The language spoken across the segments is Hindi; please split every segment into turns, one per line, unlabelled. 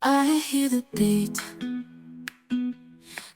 I hear the beat.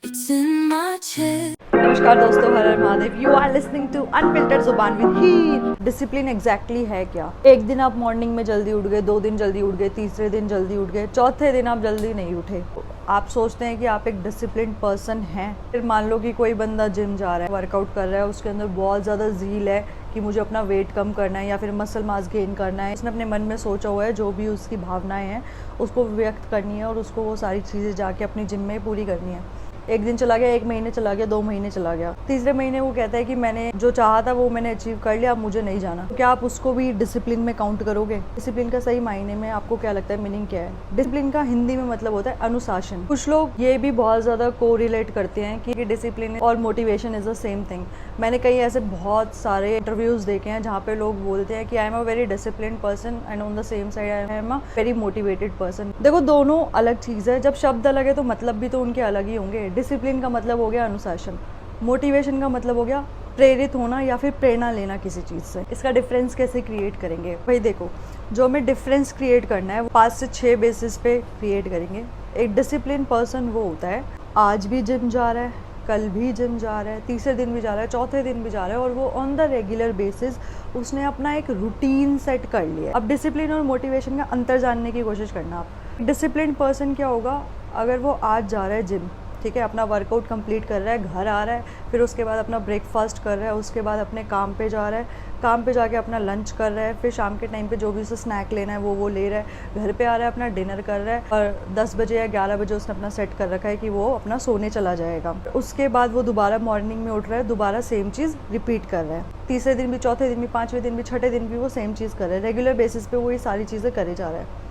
It's in my chest.
नमस्कार दोस्तों, हर हर Mahadev. You are listening to unfiltered जुबान विद हीर। डिसिप्लिन एग्जैक्टली है क्या? एक दिन आप मॉर्निंग में जल्दी उठ गए, 2 दिन जल्दी उठ गए, तीसरे दिन जल्दी उठ गए, चौथे दिन आप जल्दी नहीं उठे। आप सोचते हैं कि आप एक डिसिप्लिन पर्सन हैं। फिर मान लो कि कोई बंदा जिम जा रहा है, वर्कआउट कर रहा है, उसके अंदर बहुत ज़्यादा ज़ील है कि मुझे अपना वेट कम करना है या फिर मसल मास गेन करना है। उसने अपने मन में सोचा हुआ है, जो भी उसकी भावनाएं हैं उसको व्यक्त करनी है और उसको वो सारी चीज़ें जाके अपनी जिम में पूरी करनी है। एक दिन चला गया, 1 महीने चला गया, 2 महीने चला गया, तीसरे महीने वो कहता है कि मैंने जो चाहा था वो मैंने अचीव कर लिया, अब मुझे नहीं जाना। तो क्या आप उसको भी डिसिप्लिन में काउंट करोगे? डिसिप्लिन का सही मायने में आपको क्या लगता है मीनिंग क्या है? डिसिप्लिन का हिंदी में मतलब होता है अनुशासन। कुछ लोग ये भी बहुत ज़्यादा कोरिलेट करते हैं कि डिसिप्लिन और motivation is the same thing. मैंने कई ऐसे बहुत सारे इंटरव्यूज़ देखे हैं जहाँ पे लोग बोलते हैं कि I am a very discipline person and on the same side I am a very motivated person. देखो, दोनों अलग चीज़ है। जब शब्द अलग है तो मतलब भी तो उनके अलग ही होंगे। डिसिप्लिन का मतलब हो गया अनुशासन, मोटिवेशन का मतलब हो गया प्रेरित होना या फिर प्रेरणा लेना किसी चीज़ से। इसका डिफरेंस कैसे क्रिएट करेंगे? भाई देखो, जो हमें डिफरेंस क्रिएट करना है वो 5 से 6 बेसिस पे क्रिएट करेंगे। एक डिसिप्लिन पर्सन वो होता है आज भी जिम जा रहा है, कल भी जिम जा रहा है, तीसरे दिन भी जा रहा है, चौथे दिन भी जा रहा है और वो ऑन द रेगुलर बेसिस उसने अपना एक रूटीन सेट कर लिया। अब डिसिप्लिन और मोटिवेशन का अंतर जानने की कोशिश करना आप। डिसिप्लिन पर्सन क्या होगा? अगर वो आज जा रहा है जिम, ठीक है, अपना वर्कआउट कंप्लीट कर रहा है, घर आ रहा है, फिर उसके बाद अपना ब्रेकफास्ट कर रहा है, उसके बाद अपने काम पे जा रहा है, काम पे जाके अपना लंच कर रहा है, फिर शाम के टाइम पे जो भी उसे स्नैक लेना है वो ले रहा है, घर पे आ रहा है, अपना डिनर कर रहा है और 10 बजे या 11 बजे उसने अपना सेट कर रखा है कि वो अपना सोने चला जाएगा। उसके बाद वो दोबारा मॉर्निंग में उठ रहा है, दोबारा सेम चीज़ रिपीट कर रहा है। तीसरे दिन भी, चौथे दिन भी, 5वें दिन भी, छठे दिन भी वो सेम चीज़ कर रहा है। रेगुलर बेसिस पे वो ये सारी चीज़ें करे जा रहा है।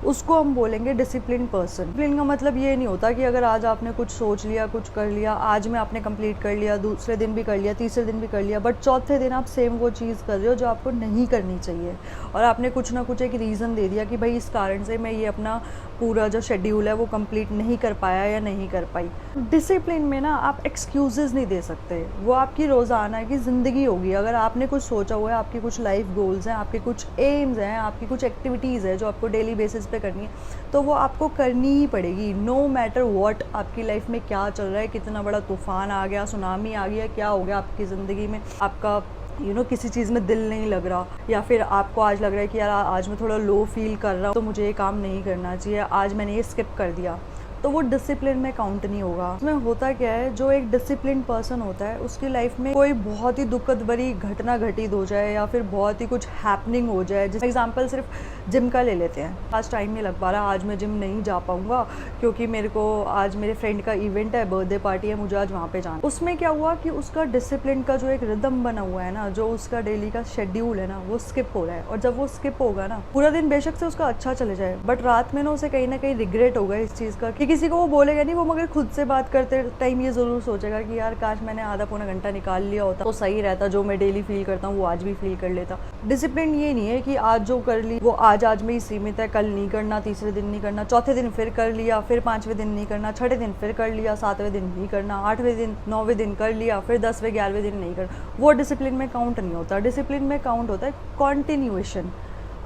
उसको हम बोलेंगे डिसिप्लिन पर्सन। डिसिप्लिन का मतलब ये नहीं होता कि अगर आज आपने कुछ सोच लिया, कुछ कर लिया, आज में आपने कंप्लीट कर लिया, दूसरे दिन भी कर लिया, तीसरे दिन भी कर लिया, बट चौथे दिन आप सेम वो चीज़ कर रहे हो जो आपको नहीं करनी चाहिए और आपने कुछ ना कुछ एक रीज़न दे दिया कि भाई इस कारण से मैं ये अपना पूरा जो शेड्यूल है वो कंप्लीट नहीं कर पाया या नहीं कर पाई। डिसिप्लिन में ना आप एक्सक्यूज़ेस नहीं दे सकते, वो आपकी रोज़ाना की ज़िंदगी होगी। अगर आपने कुछ सोचा हुआ है, आपकी कुछ लाइफ गोल्स हैं, आपके कुछ एम्स हैं, आपकी कुछ एक्टिविटीज़ है जो आपको डेली बेसिस पे करनी है, तो वो आपको करनी ही पड़ेगी। नो मैटर व्हाट आपकी लाइफ में क्या चल रहा है, कितना बड़ा तूफान आ गया, सुनामी आ गया, क्या हो गया आपकी ज़िंदगी में, आपका किसी चीज़ में दिल नहीं लग रहा या फिर आपको आज लग रहा है कि यार आज मैं थोड़ा लो फील कर रहा हूँ तो मुझे ये काम नहीं करना चाहिए, आज मैंने ये स्किप कर दिया, तो वो डिसिप्लिन में काउंट नहीं होगा। उसमें होता क्या है, जो एक डिसिप्लिन पर्सन होता है उसकी लाइफ में कोई बहुत ही दुखद भरी घटना घटित हो जाए या फिर बहुत ही कुछ हैपनिंग हो जाए। जैसे एग्जांपल सिर्फ जिम का ले लेते हैं। आज टाइम नहीं लग पा रहा, आज मैं जिम नहीं जा पाऊंगा क्योंकि मेरे को आज मेरे फ्रेंड का इवेंट है, बर्थडे पार्टी है, मुझे आज वहाँ पे जाना। उसमें क्या हुआ कि उसका डिसिप्लिन का जो एक रिदम बना हुआ है ना, जो उसका डेली का शेड्यूल है ना, वो स्किप हो रहा है। और जब वो स्किप होगा ना, पूरा दिन बेशक से उसका अच्छा चले जाए बट रात में ना उसे कहीं ना कहीं रिग्रेट होगा इस चीज़ का। किसी को वो बोलेगा नहीं, वो मगर खुद से बात करते टाइम ये ज़रूर सोचेगा कि यार काश मैंने आधा पौना घंटा निकाल लिया होता तो सही रहता, जो मैं डेली फील करता हूँ वो आज भी फील कर लेता। डिसिप्लिन ये नहीं है कि आज जो कर ली वो आज में ही सीमित है, कल नहीं करना, तीसरे दिन नहीं करना, चौथे दिन फिर कर लिया, फिर 5वें दिन नहीं करना, छठे दिन फिर कर लिया, 7वें दिन नहीं करना, 8वें दिन 9वें दिन कर लिया, फिर 10वें 11वें दिन नहीं करना। वो डिसिप्लिन में काउंट नहीं होता। डिसिप्लिन में काउंट होता है कॉन्टिन्यूएशन,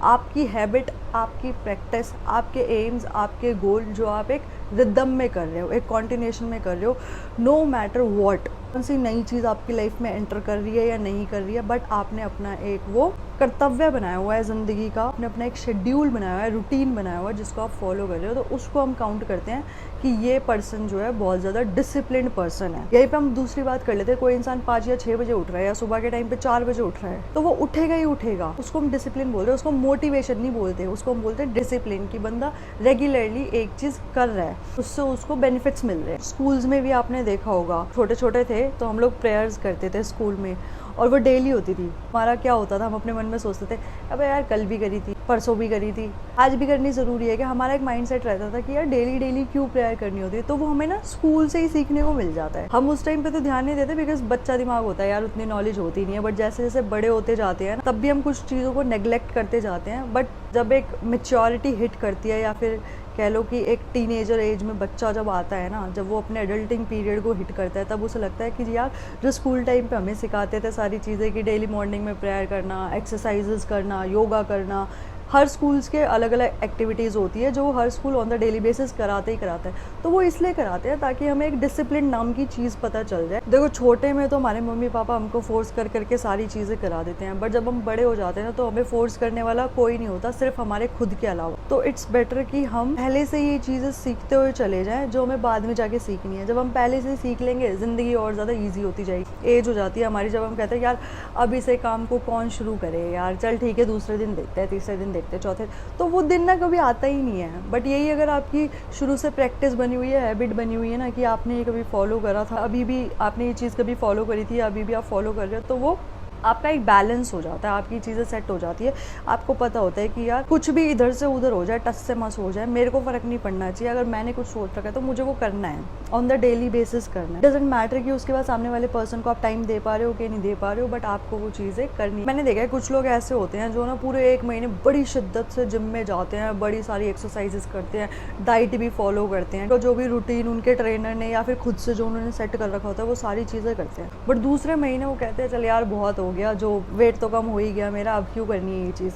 आपकी हैबिट, आपकी प्रैक्टिस, आपके एम्स, आपके गोल जो आप एक रिदम में कर रहे हो, एक कॉन्टिन्यूएशन में कर रहे हो। नो मैटर व्हाट, कौन सी नई चीज़ आपकी लाइफ में एंटर कर रही है या नहीं कर रही है, बट आपने अपना एक वो कर्तव्य बनाया हुआ है ज़िंदगी का, आपने अपना एक शेड्यूल बनाया हुआ है, रूटीन बनाया हुआ है जिसको आप फॉलो कर रहे हो, तो उसको हम काउंट करते हैं कि ये पर्सन जो है बहुत ज़्यादा डिसिप्लिन्ड पर्सन है। यहीं पे हम दूसरी बात कर लेते हैं। कोई इंसान 5 या 6 बजे उठ रहा है या सुबह के टाइम पे 4 बजे उठ रहा है तो वो उठेगा ही उठेगा, उसको हम डिसिप्लिन बोल रहे हैं, उसको मोटिवेशन नहीं बोलते, उसको हम बोलते हैं डिसिप्लिन। कि बंदा रेगुलरली एक चीज़ कर रहा है, उससे उसको बेनिफिट्स मिल रहे हैं। स्कूल्स में भी आपने देखा होगा, छोटे छोटे थे तो हम लोग प्रेयर्स करते थे स्कूल में और वो डेली होती थी। हमारा क्या होता था, हम अपने मन में सोचते थे अबे यार कल भी करी थी, परसों भी करी थी, आज भी करनी ज़रूरी है। कि हमारा एक माइंडसेट रहता था कि यार डेली डेली क्यों प्रेयर करनी होती है। तो वो हमें ना स्कूल से ही सीखने को मिल जाता है। हम उस टाइम पे तो ध्यान नहीं देते बिकॉज बच्चा दिमाग होता है यार, उतनी नॉलेज होती नहीं है। बट जैसे जैसे बड़े होते जाते हैं तब भी हम कुछ चीज़ों को नेग्लेक्ट करते जाते हैं। बट जब एक मेच्योरिटी हिट करती है या फिर कह लो कि एक टीनेजर एज में बच्चा जब आता है ना, जब वो अपने एडल्टिंग पीरियड को हिट करता है, तब उसे लगता है कि यार जो स्कूल टाइम पे हमें सिखाते थे सारी चीज़ें कि डेली मॉर्निंग में प्रेयर करना, एक्सरसाइजेस करना, योगा करना, हर स्कूल्स के अलग अलग एक्टिविटीज़ होती है जो हर school on the daily basis कराते ही कराता है। तो वो इसलिए कराते हैं ताकि हमें एक डिसिप्लिन नाम की चीज़ पता चल जाए। देखो छोटे में तो हमारे मम्मी पापा हमको फोर्स कर करके सारी चीज़ें करा देते हैं, बट जब हम बड़े हो जाते हैं ना तो हमें फोर्स करने वाला कोई नहीं होता, सिर्फ हमारे खुद के अलावा। तो इट्स बेटर कि हम पहले से ये चीज़ें सीखते हुए चले जाएं जो हमें बाद में जाके सीखनी है। जब हम पहले से सीख लेंगे ज़िंदगी और ज़्यादा ईजी होती जाएगी। एज हो जाती है हमारी जब हम कहते हैं यार अब इसे काम को कौन शुरू करे यार, चल ठीक है दूसरे दिन देखते हैं, तीसरे दिन देखते हैं, चौथे, तो वो दिन ना कभी आता ही नहीं है। बट यही अगर आपकी शुरू से प्रैक्टिस बनी हुई है, हैबिट बनी हुई है ना कि आपने ये कभी फॉलो करा था, अभी भी आपने ये चीज़ कभी फॉलो करी थी, अभी भी आप फॉलो कर रहे हो, तो वो आपका एक बैलेंस हो जाता है, आपकी चीज़ें सेट हो जाती है। आपको पता होता है कि यार कुछ भी इधर से उधर हो जाए, टस से मस हो जाए, मेरे को फ़र्क नहीं पड़ना चाहिए। अगर मैंने कुछ सोच रखा है तो मुझे वो करना है, ऑन द डेली बेसिस करना है। डजेंट मैटर कि उसके बाद सामने वाले पर्सन को आप टाइम दे पा रहे हो कि नहीं दे पा रहे हो, बट आपको वो चीज़ें करनी है। मैंने देखा है कुछ लोग ऐसे होते हैं जो ना पूरे 1 महीने बड़ी शिद्दत से जिम में जाते हैं, बड़ी सारी एक्सरसाइजेस करते हैं, डाइट भी फॉलो करते हैं, तो जो भी रूटीन उनके ट्रेनर ने या फिर खुद से जो उन्होंने सेट कर रखा होता है वो सारी चीज़ें करते हैं। बट दूसरे महीने वो कहते हैं चल यार बहुत हो गया, जो वेट तो कम हो ही गया मेरा, अब क्यों करनी है ये चीज़।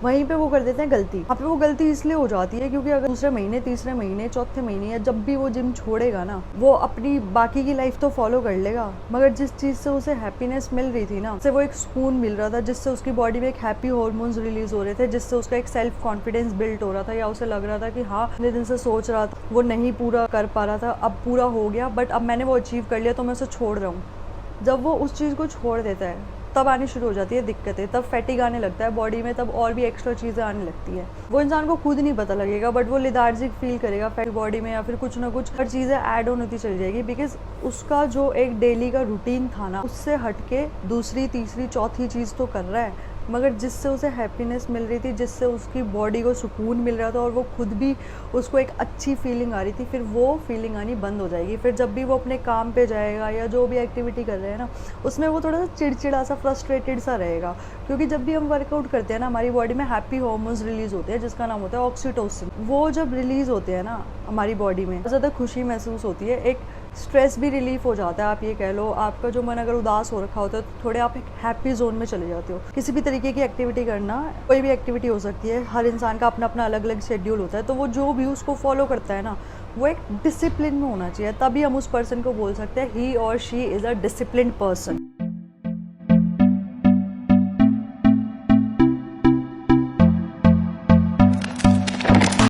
वहीं पे वो कर देते हैं गलती। वहाँ पे वो गलती इसलिए हो जाती है क्योंकि अगर दूसरे महीने, तीसरे महीने, चौथे महीने या जब भी वो जिम छोड़ेगा ना, वो अपनी बाकी की लाइफ तो फॉलो कर लेगा, मगर जिस चीज़ से उसे हैप्पीनेस मिल रही थी ना, उससे वो एक सुकून मिल रहा था, जिससे उसकी बॉडी में एक हैप्पी हार्मोन्स रिलीज हो रहे थे, जिससे उसका एक सेल्फ कॉन्फिडेंस बिल्ड हो रहा था, या उसे लग रहा था कि हाँ इतने दिन से सोच रहा था वो नहीं पूरा कर पा रहा था, अब पूरा हो गया, बट अब मैंने वो अचीव कर लिया तो मैं उसे छोड़ रहा हूँ। जब वो उस चीज़ को छोड़ देता है तब आनी शुरू हो जाती है दिक्कतें, तब फैटिग आने लगता है बॉडी में, तब और भी एक्स्ट्रा चीज़ें आने लगती है। वो इंसान को खुद नहीं पता लगेगा बट वो लेथार्जिक फील करेगा फैट बॉडी में, या फिर कुछ ना कुछ हर चीज़ें ऐड ऑन होती चली जाएगी, बिकॉज उसका जो एक डेली का रूटीन था ना, उससे हट के दूसरी, तीसरी, चौथी चीज़ तो कर रहा है, मगर जिससे उसे हैप्पीनेस मिल रही थी, जिससे उसकी बॉडी को सुकून मिल रहा था और वो खुद भी उसको एक अच्छी फीलिंग आ रही थी, फिर वो फीलिंग आनी बंद हो जाएगी। फिर जब भी वो अपने काम पे जाएगा या जो भी एक्टिविटी कर रहे हैं ना, उसमें वो थोड़ा सा चिड़चिड़ा सा, फ्रस्ट्रेटेड सा रहेगा, क्योंकि जब भी हम वर्कआउट करते हैं ना हमारी बॉडी में हैप्पी हार्मोन्स रिलीज़ होते हैं जिसका नाम होता है ऑक्सीटोसिन। वो जब रिलीज़ होते हैं ना हमारी बॉडी में, ज़्यादा खुशी महसूस होती है, एक स्ट्रेस भी रिलीफ हो जाता है। आप ये कह लो आपका जो मन अगर उदास हो रखा होता है तो थोड़े आप एक हैप्पी जोन में चले जाते हो। किसी भी तरीके की एक्टिविटी करना, कोई भी एक्टिविटी हो सकती है, हर इंसान का अपना अपना अलग अलग शेड्यूल होता है, तो वो जो भी उसको फॉलो करता है ना वो एक डिसिप्लिन में होना चाहिए, तभी हम उस पर्सन को बोल सकते हैं ही और she is a disciplined person.